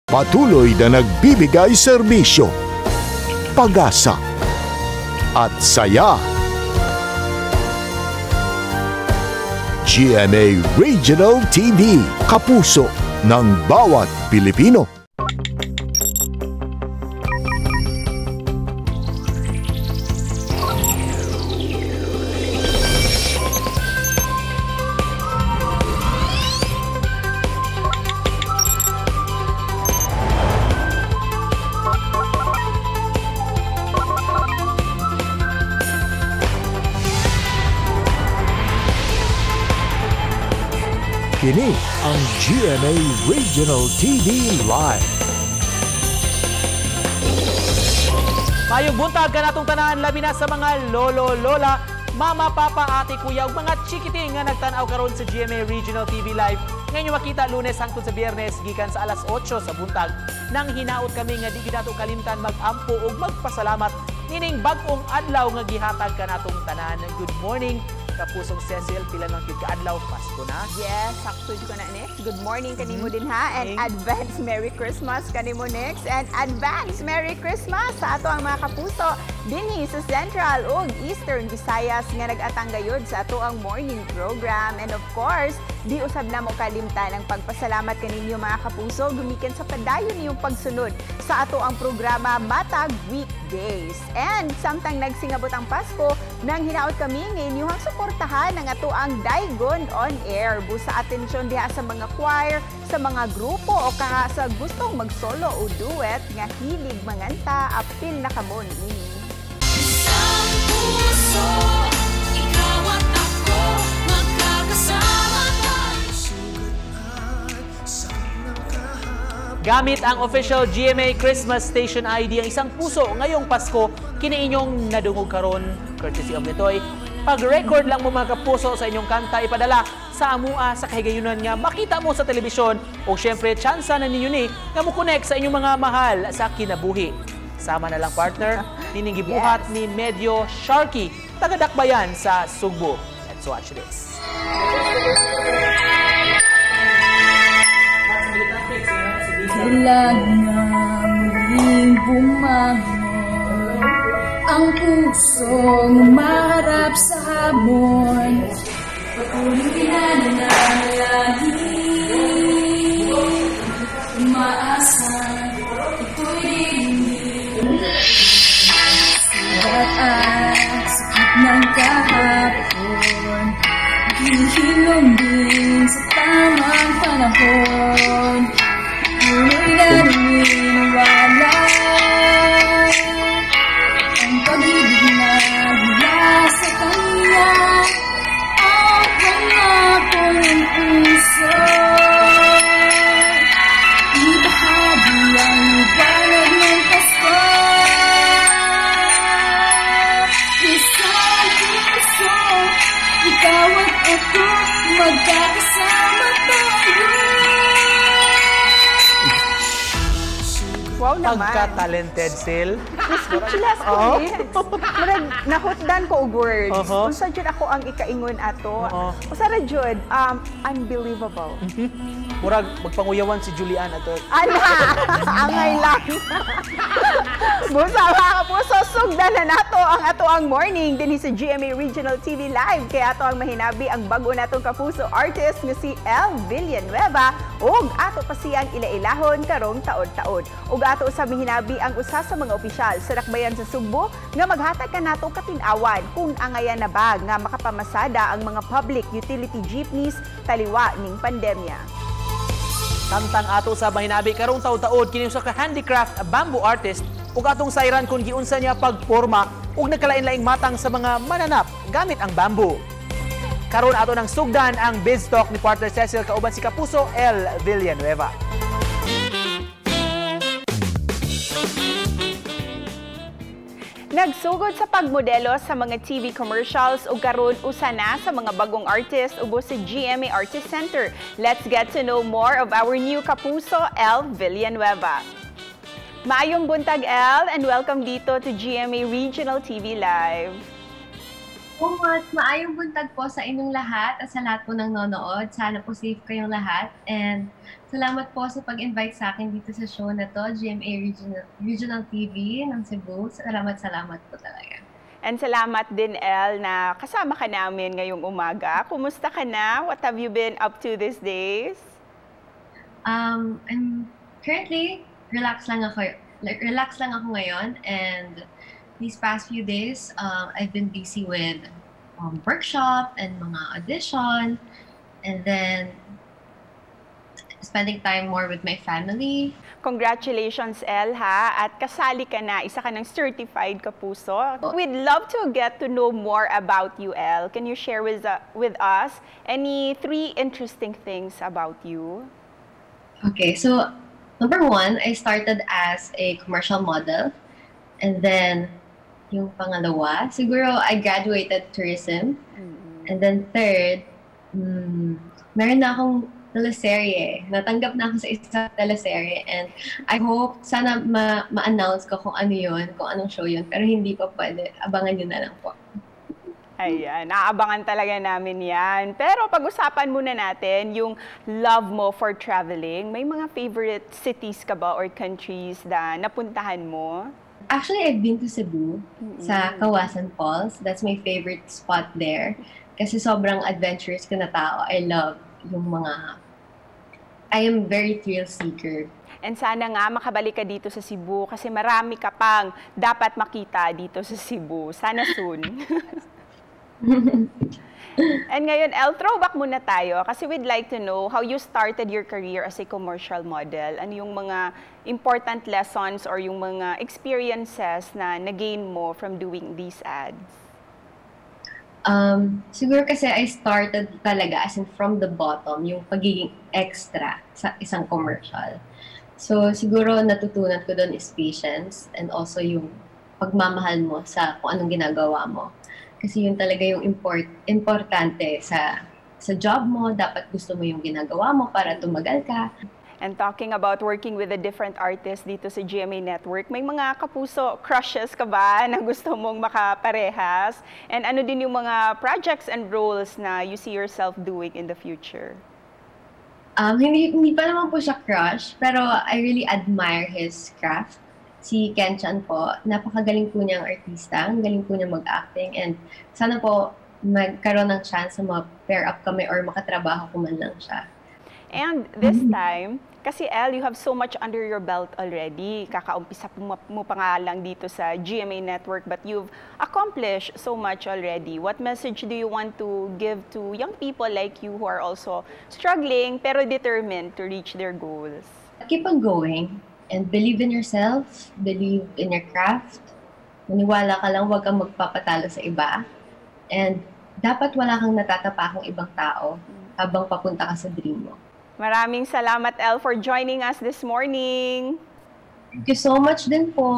Patuloy na nagbibigay serbisyo, pag-asa at saya. GMA Regional TV, kapuso ng bawat Pilipino. Kini ang GMA Regional TV Live. Mayong buntag ka natong tanan, labi na sa mga lolo, lola, mama, papa, ate, kuya, ug mga chikiting nga nagtanaw karon sa GMA Regional TV Live. Ngayon makita Lunes hangtod sa Biyernes gikan sa alas 8 sa buntag. Nang hinaot kami nga di gidato kalimtan magampo ug magpasalamat nining bag-ong adlaw nga gihatag ka natong tanan. Good morning. Kapusong Cecil, pila ng kaadlaw, Pasko na. Yes, sakto ko na next. Good morning kanimo din ha. And advance Merry Christmas kanimo next. And advance Merry Christmas sa ato ang mga kapuso dinhi sa Central ug Eastern Visayas nga nag-atang gayud sa ato ang morning program. And of course, di usab na mo kalimtan ang pagpasalamat kaninyo mga kapuso gumikan sa padayon niyong pagsunod sa ato ang programa matag weekdays. And samtang nagsingabot ang Pasko, nang hinaot kami nga inyong suportahan ang ato ang Daigon on Air. Busa atensyon diha sa mga choir, sa mga grupo o kaha sa gustong mag-solo o duet nga hilig manganta, apil na kamon ini. Isang puso, ikaw at ako, magkakasama tayo. Gamit ang official GMA Christmas Station ID ang isang puso ngayong Pasko, kini inyong nadungog karon courtesy of Nitoy. Pag-record lang mo mga kapuso sa inyong kanta, ipadala sa amua sa kahigayunan nga makita mo sa telebisyon o syempre tsansa na ninyo ni nga mo connect sa inyong mga mahal sa kinabuhi. Sama na lang partner, nining gibuhat ni Medyo Sharky, taga-Dakbayan sa Sugbo. Let's watch this. Kailan na muling bumangon ang pusong maharap sa hamon. Patuloy na nananalangin, umaasa, ito'y dilim. Sugat at sakit ng kahapon, hihilom din sa tamang panahon. Tuloy na naniniwala ang pag-ibig na mula sa kanya, ang pangako ng puso. Ibahagi ang liwanag ng Pasko. Isang puso, ikaw at ako, magkakasama tayo. Wow naman. Pagka-talented, Sil. Speechless ko din. Nahutdan ko og words. Unsa jud ako ang ikaingon ato. Usa ra jud unbelievable. Murag magpanguyawan si Julian ato. Ana, angay lang. Busa mga kapuso, sugdan na nato ang ato ang morning dinhi sa GMA Regional TV Live. Kaya ato ang mahinabi ang bago natong kapuso artist nga si El Villanueva ug ato pa siyang ilailahon karong taon-taon. Ug ato usab mahinabi ang usa sa mga opisyal sa Dakbayan sa Sugbo nga maghatag kanato katin-awan kung angayan na ba nga makapamasada ang mga public utility jeepneys taliwa ning pandemya. Samtang ato sa mahinabi karong taon-taon kini usa ka handicraft bamboo artist ug atong sayran kung giunsa niya pagporma ug nagkalain-laing matang sa mga mananap gamit ang bamboo. Karon ato nang sugdan ang biz talk ni partner Cecil kauban si Kapuso El Villanueva. Nagsugod sa pagmodelo sa mga TV commercials ug karon usa na sa mga bagong artist ubos sa GMA Artist Center. Let's get to know more of our new kapuso, El Villanueva. Maayong buntag, El, and welcome dito to GMA Regional TV Live. Maayong buntag po sa inyong lahat at sa lahat po ng nonood. Sana po safe kayong lahat. And Salamat po sa pag-invite sa akin dito sa show na to, GMA Regional TV ng Cebu. Salamat po talaga. And salamat din, El, na kasama ka namin ngayong umaga. Kumusta ka na? What have you been up to these days? I'm currently relax lang ako ngayon, and these past few days, I've been busy with workshop and mga audition, and then spending time more with my family. Congratulations, El, ha? At kasali ka na, isa ka ng certified kapuso. We'd love to get to know more about you, El. Can you share with us any 3 interesting things about you? Okay, so number 1, I started as a commercial model. And then, yung pangalawa, siguro I graduated tourism. And then third, meron na akong teleserye. Natanggap na ako sa isang teleserye, and I hope sana ma-announce ko kung ano yun, kung anong show yun. Pero hindi pa pwede. Abangan nyo na lang po. Ayan, naabangan talaga namin yan. Pero pag-usapan muna natin yung love mo for traveling. May mga favorite cities ka ba or countries na napuntahan mo? Actually, I've been to Cebu, sa Kawasan Falls. That's my favorite spot there. Kasi sobrang adventurous ko na tao. I love yung I am very thrill seeker. And sana nga makabalik ka dito sa Cebu kasi marami ka pang dapat makita dito sa Cebu. Sana soon. And ngayon, El, throwback muna tayo kasi we'd like to know how you started your career as a commercial model. Ano yung mga important lessons or yung mga experiences na nagain mo from doing these ads? Siguro kasi I started talaga as in from the bottom, yung pagiging extra sa isang commercial. So siguro natutunan ko doon is patience, and also yung pagmamahal mo sa kung anong ginagawa mo. Kasi yun talaga yung importante sa job mo. Dapat gusto mo yung ginagawa mo para tumagal ka. And talking about working with the different artists dito sa GMA Network, may mga kapuso crushes ka ba na gusto mong makaparehas? And ano din yung mga projects and roles na you see yourself doing in the future? Hindi pa naman po siya crush, pero I really admire his craft. Si Ken Chan po, napakagaling po niyang artista, ang galing po niya mag-acting, and sana po magkaroon ng chance na ma-pair up kami or makatrabaho ko man lang siya. And this time, kasi El, you have so much under your belt already. Kakaumpisa mo pa nga lang dito sa GMA Network, but you've accomplished so much already. What message do you want to give to young people like you who are also struggling pero determined to reach their goals? Keep on going and believe in yourself, believe in your craft. Maniwala ka lang, huwag kang magpapatalo sa iba. And dapat wala kang natatapakang ibang tao habang papunta ka sa dream mo. Maraming salamat, El, for joining us this morning. Thank you so much din po.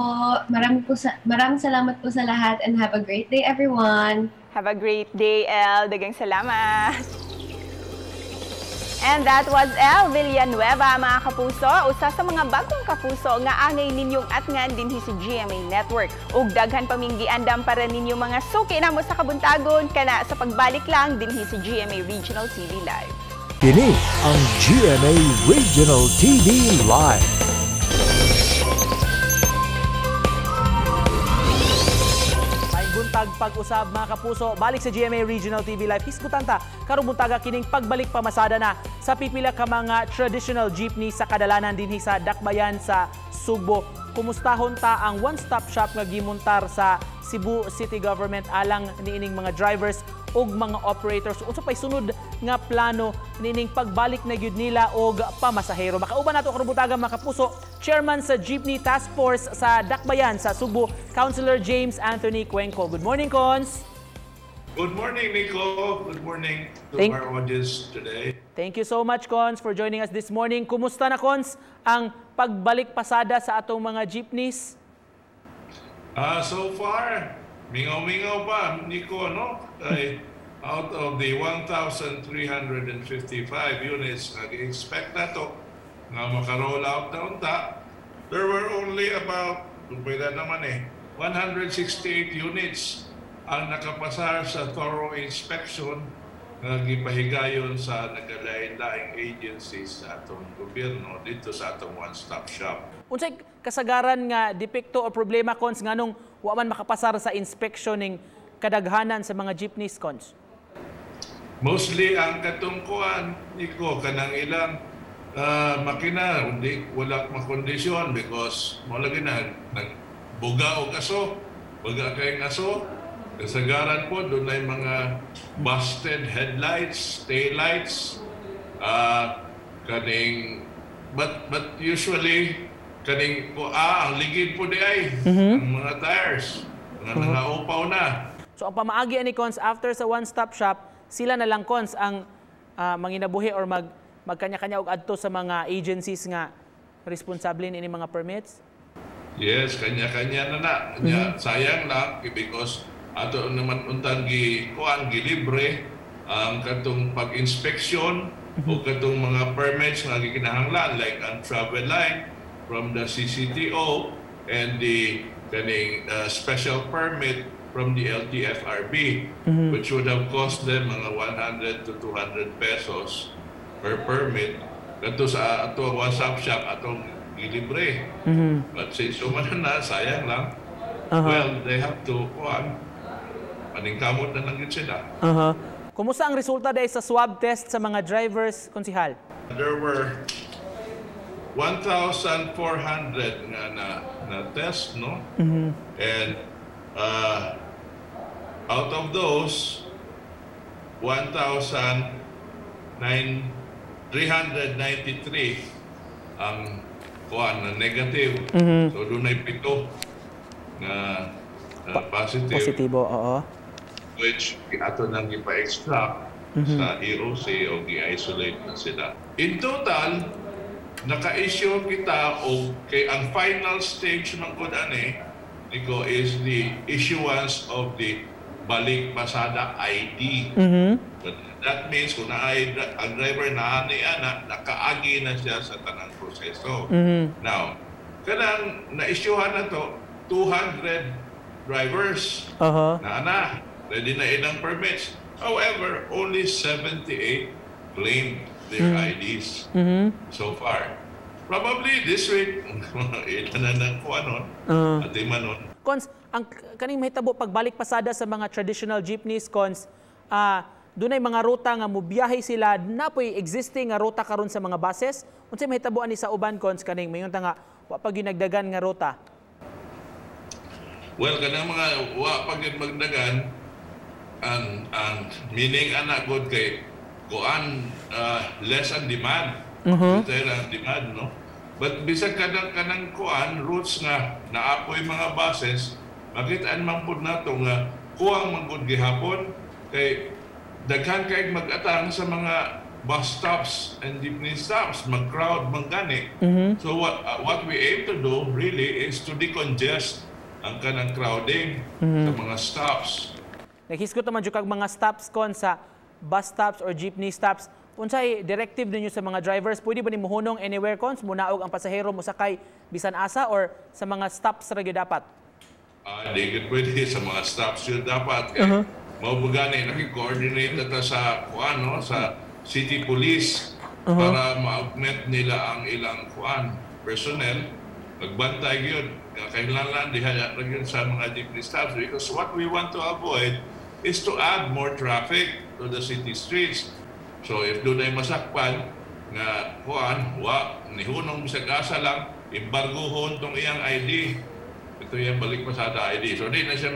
Maraming salamat po sa lahat, and have a great day, everyone. Have a great day, El. Dagang salamat. And that was El Villanueva, mga kapuso. Usa sa mga bagong kapuso nga angay ninyong atngan dinhi sa GMA Network. Ug daghan paminggi andam para ninyo mga suki na mo sa kabuntagon kana sa pagbalik lang dinhi sa GMA Regional TV Live. Kini ang GMA Regional TV Live. May buntag pag-usab, mga kapuso, balik sa GMA Regional TV Live. Hisgutan ta karong buntaga kining pagbalik pamasada na sa pipila ka mga traditional jeepney sa kadalanan dinhi sa Dakbayan sa Sugbo. Kumustahon ta ang one-stop shop nga gimuntar sa Cebu City Government alang niining mga drivers ug mga operators. Unsa pay sunod nga plano niining pagbalik na gyud nila og pamasahero. Makauban nato karong buntaga, mga kapuso, Chairman sa Jeepney Task Force sa Dakbayan sa Sugbo, Councilor James Anthony Cuenco. Good morning, Cons. Good morning, Nico. Good morning to our audience today. Thank you so much, Cons, for joining us this morning. Kumusta na, Cons, ang pagbalik pasada sa atong mga jeepneys? So far, mingaw-mingaw pa, Nico, no? Out of the 1,355 units nag-expect na to nga maka-roll out na unta, there were only about, 168 units ang nakapasar sa thorough inspection nga gipahigayon sa nagalain-laing agencies sa atong gobyerno dito sa atong one-stop shop. Unsay kasagaran nga depekto o problema cons nganong wa man makapasar sa inspection ning kadaghanan sa mga jeepneys cons? Mostly ang katungkuan niko kanang ilang makina wala makondisyon because mo lagi na nagbuga og aso, buga kay aso. Kasagaran po doon ay mga busted headlights, taillights, kaning but usually kaning po ang ligid po di ay ang mga tires nga nangaupaw na. So ang pamaagi ani cons after sa one-stop shop, sila na lang cons ang manginabuhi or magkanya-kanya og adto sa mga agencies nga responsable ini mga permits? Yes, kanya-kanya na. Sayang lang because ato naman untang gilibre ang katong pag-inspeksyon o katong mga permits nga gikinahanglan like ang travel line from the CCTO and the kaning special permit from the LTFRB, which would have cost them mga 100 to 200 pesos per permit. Kato sa ato one-stop shop atong gilibre. But since umanan na, sayang lang. Well, they have to paningkamot na lang yun sila. Kumusta ang resulta dahil sa swab test sa mga drivers, Konsihal? There were 1,400 nga na test, no? And out of those, 1,393 ang na negative. So doon ay 7 na positive. Positibo, oo. Which ato nang ipa-extract sa EOC o i-isolate na sila. In total, naka-issue kita o kay ang final stage ng kudane niko is the issuance of the balik pasada ID. But that means kung ang driver na nakaagi na siya sa tanang proseso. Now, kanang na-issuehan na to 200 drivers na ready na ilang permits. However, only 78 claimed their IDs so far. Probably this week, ilan na ng kuanon at imanon. Cons, ang kaning mahitabo pagbalik pasada sa mga traditional jeepneys, Cons, doon ay mga ruta nga mubiyahe sila, napoy existing nga ruta karon sa mga buses. Unsay mahitabo ani sa uban, Cons, kaning mayon nga wa pa ginagdagan nga ruta? Well, kanang mga wa pa gyud magdagan ang meaning ana good kay kuan less ang demand. Less ang demand, no? But bisag kanang kuan routes nga naapoy mga buses, makit-an man pud nato nga kuwang man gud gihapon kay daghan kay mag-atang sa mga bus stops and jeepney stops, mag-crowd man gani. So what we aim to do really is to decongest ang kanang crowding sa mga stops. Naghisgot naman jud kag mga stops kon sa bus stops or jeepney stops. Unsay directive ninyo sa mga drivers? Pwede ba ni muhunong anywhere cons munaog ang pasahero mo sakay bisan asa or sa mga stops ra gyud dapat? Hindi gud pwede sa mga stops yun dapat. Mao bugani naki-coordinate ta sa kuan, no, sa city police para ma-augment nila ang ilang kuan personnel. Magbantay gyud kailangan diha ra gyud sa mga jeepney stops because what we want to avoid is to add more traffic to the city streets. So if doon ay masakpan nga kuan, nihunong bisag asa lang, embargohon tong iyang ID. Ito yung balik pasada ID. So di na siya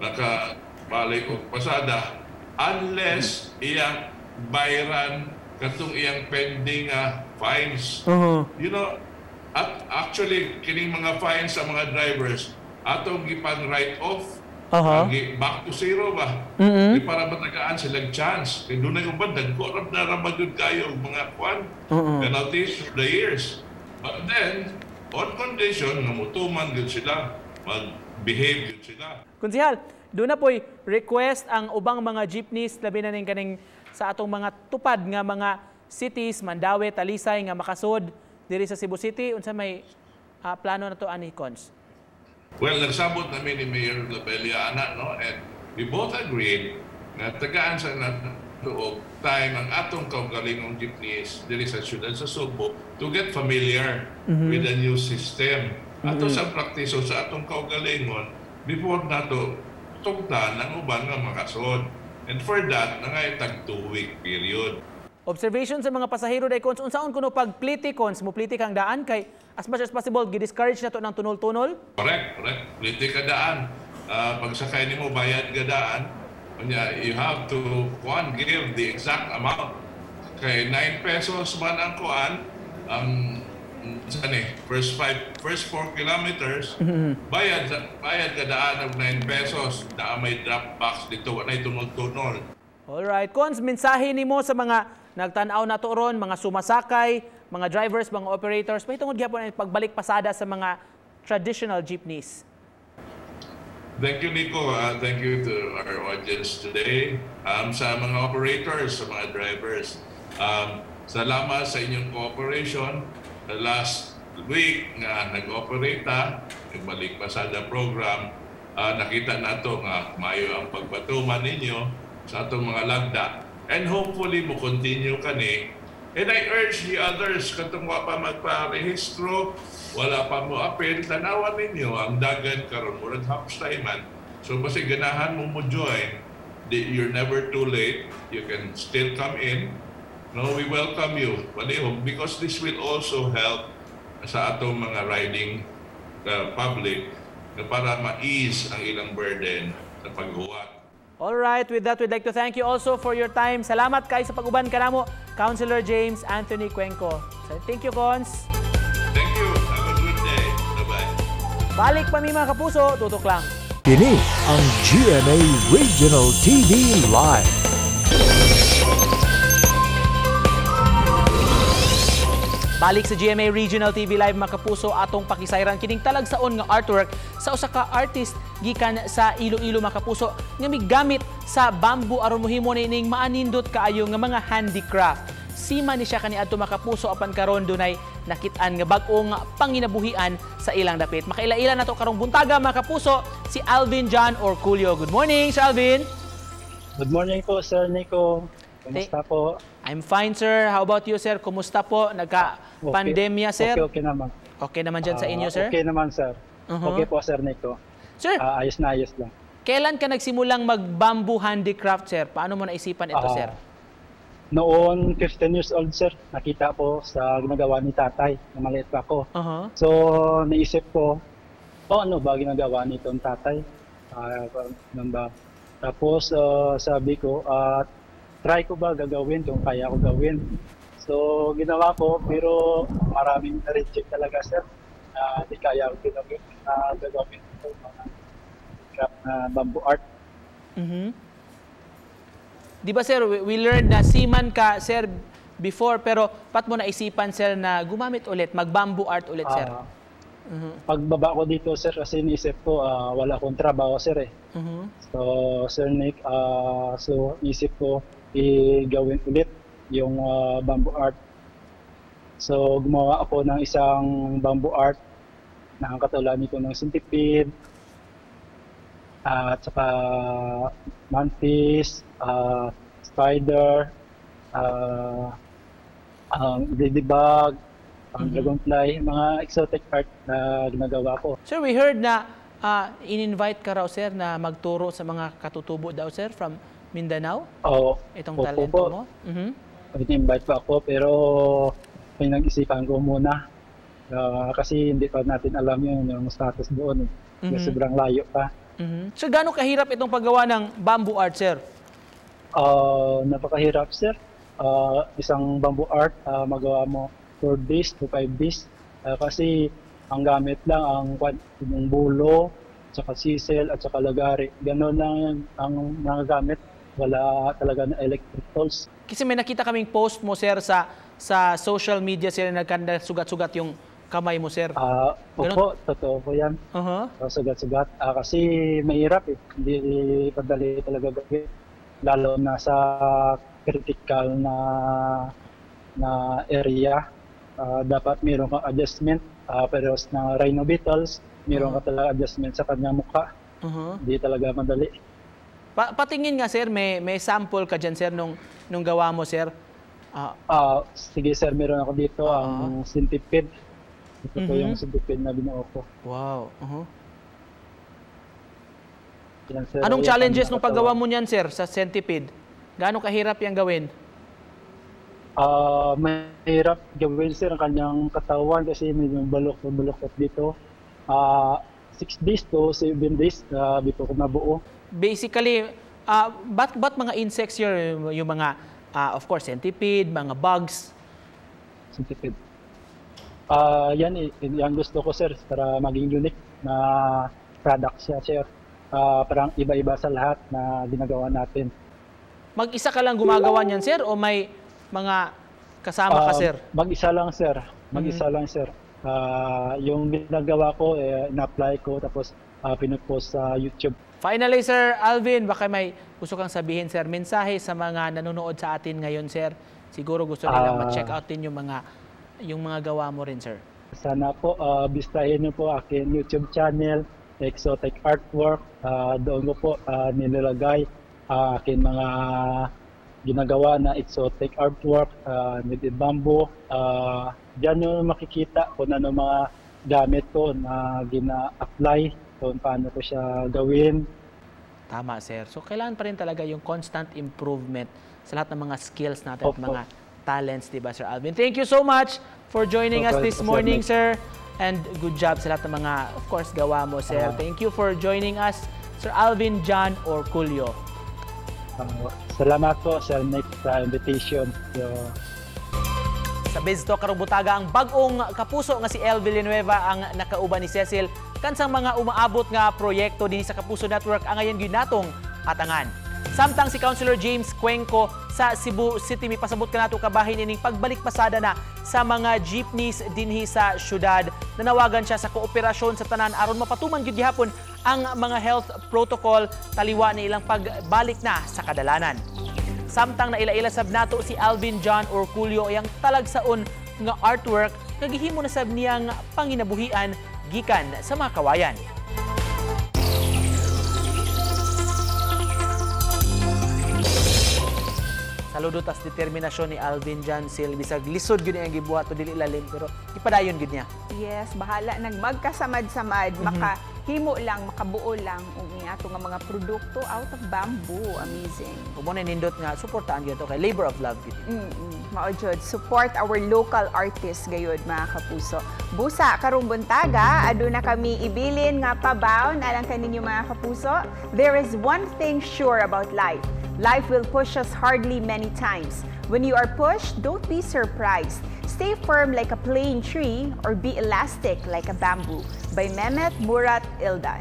nakabalik o pasada unless iyang bayaran katong iyang pending fines. You know, actually kining mga fines sa mga drivers atong gipang write off. Back to zero ba? Di para matagaan silang chance. Kaya doon na yung bandag, korap na ramagod kayo mga kwan, penalties for the years. But then, on condition na mutuman yun sila, mag-behave yun sila. Konsihal, doon na po'y request ang ubang mga jeepneys, labi na ning kaning sa atong mga tupad nga mga cities, Mandaue, Talisay, nga makasud diri sa Cebu City. Unsa may plano na to ani, Cons? Well, nagsabot namin ni Mayor Labella, no? And we both agreed nga tagaan sa natuog time ang atong kaugalingong jeepneys diri sa syudad sa Subo to get familiar with the new system. Ato sa praktiso sa atong kaugalingon before nato tugtan ang uban nga makasod. And for that, nangaytag 2-week period. Observation sa mga pasahero dai cons unsaon kuno pag pliti cons mo pliti kang daan kay as much as possible gi-discourage nato ng tunol-tunol. Correct. Pliti ka daan. Pagsakay nimo bayad ka daan. You have to give the exact amount. Kay 9 pesos man ang kuan ang first 4 kilometers bayad ka daan og 9 pesos na may drop box dito wa nay tunol-tunol. Alright, cons mensahe nimo sa mga nagtan-aw nato ron, mga sumasakay, mga drivers, mga operators, mahitungod gyapon ang pagbalik pasada sa mga traditional jeepneys. Thank you, Nico. Thank you to our audience today. Sa mga operators, sa mga drivers, salamat sa inyong cooperation. Last week nga nag-operate nagbalik pasada program, nakita nato nga mayo ang pagpatuman ninyo sa atong mga lagda. And hopefully mo continue kani. And I urge the others katong wa pa magpa-rehistro, wala pa mo apel, tanawan ninyo ang dagan karon murag hapstayman. So basi ganahan mo join. You're never too late. You can still come in. No, we welcome you. Palihog, because this will also help sa atong mga riding public na para ma-ease ang ilang burden sa paghuwat. Alright, with that, we'd like to thank you also for your time. Salamat kay sa pag-uban ka namo, Councilor James Anthony Cuenco. So, thank you, Cons. Thank you. Have a good day. Bye-bye. Balik pa mi mga kapuso, tutok lang. Kini ang GMA Regional TV Live. Balik sa GMA Regional TV Live mga kapuso atong pakisayran kining talagsaon nga artwork sa usa ka artist gikan sa Iloilo mga kapuso nga migamit sa bamboo aron mohimo ning maanindot kaayo nga mga handicraft. Sima ni siya kaniadto mga kapuso apan karon dunay nakit-an nga bag-o nga panginabuhian sa ilang dapit. Makaila-ila nato karong buntaga mga kapuso si Alvin John Orculio. Good morning, Sir Alvin. Good morning po, Sir Nico. Kumusta po? I'm fine, sir. How about you, sir? Kumusta po? Nagka-pandemya, sir? Okay naman. Okay naman dyan sa inyo, sir? Okay naman, sir. Okay po, Sir Nico. Sir, ayos na ayos lang. kailan ka nagsimulang mag-bamboo handicraft, sir? Paano mo naisipan ito, sir? Noon, 15 years old, sir. Nakita po sa ginagawa ni tatay na maliit pa ako. So, naisip ko, ano ba ginagawa nitong tatay? Tapos, sabi ko, try ko ba gagawin kung kaya ko gawin. So, ginawa ko, pero maraming na-reject talaga, sir. Di kaya ko gagawin ito, mga craft na bamboo art. Di ba, sir, we learned na seaman ka, sir, before, pero pat mo naisipan, sir, na gumamit ulit, mag-bamboo art ulit, sir? Pagbaba ko dito, sir, kasi niisip ko, wala akong trabaho, sir, eh. So, Sir Nick, so isip ko, i-gawin ulit yung bamboo art. So, gumawa ako ng isang bamboo art na katulad nito ng centipede, at saka mantis, spider, ladybug, dragonfly, mga exotic art na ginagawa ko. Sir, we heard na in-invite ka raw, sir, na magturo sa mga katutubo daw, sir, from Mindanao? Oo. Itong talento mo? In-invite pa ako, pero pinag-isipan ko muna. Kasi hindi pa natin alam yung status doon. Sobrang layo pa. So, gaano kahirap itong paggawa ng bamboo art, sir? Napakahirap, sir. Isang bamboo art, magawa mo 4 days to 5 days. Kasi ang gamit lang yung bulo, saka sisel, at saka lagari. Ganon lang ang mga gamit. Wala talaga na electric tools. Kasi may nakita kaming post mo, sir, sa social media, sir, na sugat-sugat yung kamay mo, sir. Opo, totoo po yan. Sugat-sugat. Kasi mahirap eh. Hindi padali talaga gawin. Lalo na sa critical na area. Dapat mayroon kang adjustment. Pero na rhino beetles, mayroon ka talaga adjustment sa kanyang mukha. Hindi talaga madali. Patingin nga sir, may sample ka dyan sir nung gawa mo sir. Sige sir, meron ako dito ang centipede. Ito po yung centipede na binuo ko. Wow. Yan, sir, Anong yan challenges ang nung paggawa mo niyan sir sa centipede? Gaano kahirap yung gawin? Mahirap gawin sir ang kanyang katawan kasi medyo balok dito. 6 days to 7 days dito ko nabuo. Basically, ba't mga insects yung mga, of course, centipede, mga bugs? Centipede. Yan gusto ko sir para maging unique na product siya sir. Parang iba-iba sa lahat na ginagawa natin. Mag-isa ka lang gumagawa niyan sir o may mga kasama ka sir? Mag-isa lang sir. Mag-isa lang sir. Yung ginagawa ko, na-apply ko tapos pinupost sa YouTube. Finally, Sir Alvin, baka may gusto kang sabihin, sir, mensahe sa mga nanonood sa atin ngayon, sir. Siguro gusto nilang ma-check out din yung mga gawa mo rin, sir. Sana po, bistahin niyo po aking YouTube channel, Exotic Artwork. Doon ko po nilalagay aking mga ginagawa na exotic artwork, knitted bamboo. Diyan yung makikita kung ano mga gamit ko na gina-apply, kung paano ko siya gawin. Tama, sir. So, kailangan pa rin talaga yung constant improvement sa lahat ng mga skills natin at mga talents, diba, Sir Alvin? Thank you so much for joining us this morning, sir. And good job sa lahat ng mga, of course, gawa mo, sir. Thank you for joining us, Sir Alvin John Orculio. Salamat po, Sir Nick, sa invitation. Sa BizTalk Karubutaga, ang bagong kapuso nga si El Villanueva ang nakauban ni Cecil kansang mga umaabot nga proyekto din sa Kapuso Network ang ngayon ginatong atangan. Samtang si Councilor James Cuenco sa Cebu City may pasabot ka nato kabahin ining pagbalik pasada na sa mga jeepneys dinhi sa syudad. Nanawagan siya sa kooperasyon sa tanan aron mapatuman gyud gihapon ang mga health protocol taliwa ni ilang pagbalik na sa kadalanan. Samtang naila-ila sab nato si Alvin John Orculio ang talagsaon nga artwork nagihimo na sab niyang panginabuhian gikan sa mga kawayan. Saludo tas determinasyon ni Alvin John Sil bisag lisod gyud ang gibuhat to dili lalim pero ipadayon gyud niya. Yes, bahala nagmagkasamad-samad, makahimo lang, makabuo lang ang ato nga mga produkto out of bamboo. Amazing. Kung mo na nindot nga suportahan gyud to kay labor of love gyud. Mao jud, support our local artists gayud mga kapuso. Busa karong buntaga aduna kami ibilin nga pabaw na lang kaninyo mga kapuso. There is one thing sure about life. Life will push us hardly many times. When you are pushed, don't be surprised. Stay firm like a plane tree or be elastic like a bamboo. By Mehmet Murat Ildan.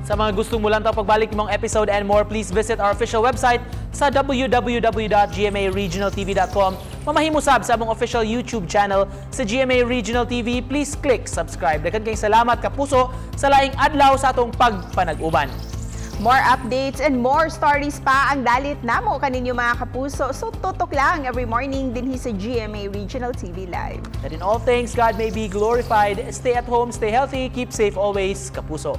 Sa mga gustong mulantaw pagbalik mong episode and more, please visit our official website sa www.gmaregionaltv.com. Mamahimusab sa among official YouTube channel sa GMA Regional TV. Please click subscribe. Daghang kayong salamat kapuso sa laing adlaw sa atong pagpanag-uban. More updates and more stories pa ang dalit namo kaninyo mga kapuso. So tutok lang every morning dinhi sa GMA Regional TV Live. That in all things, God may be glorified. Stay at home, stay healthy, keep safe always, kapuso.